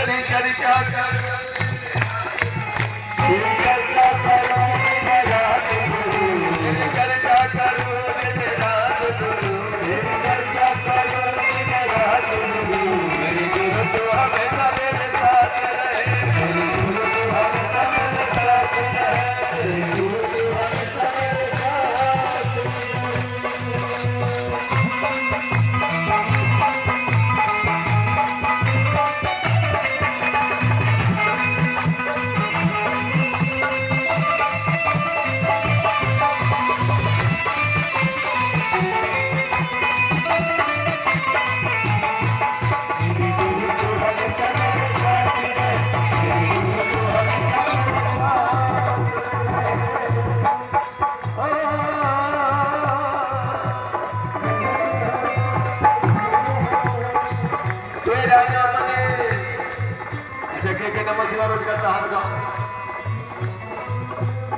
तेरी चर्चा कर जगह के नमः शिवाय रोज का हाथ गाओ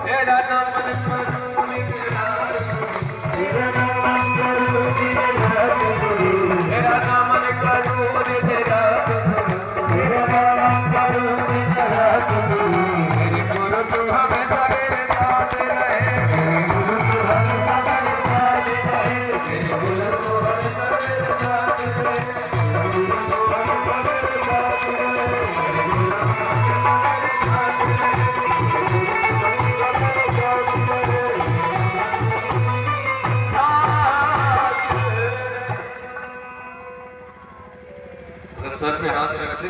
हे राजा मन मुनि तेरा नाम करो तेरा नाम करो तेरा नाम करो मेरे गुरु तू हमें तेरे साथ रहे मेरे गुरु तू हमें तेरे साथ रहे मेरे गुरु तू हमें तेरे साथ रहे सर पे हाथ रखते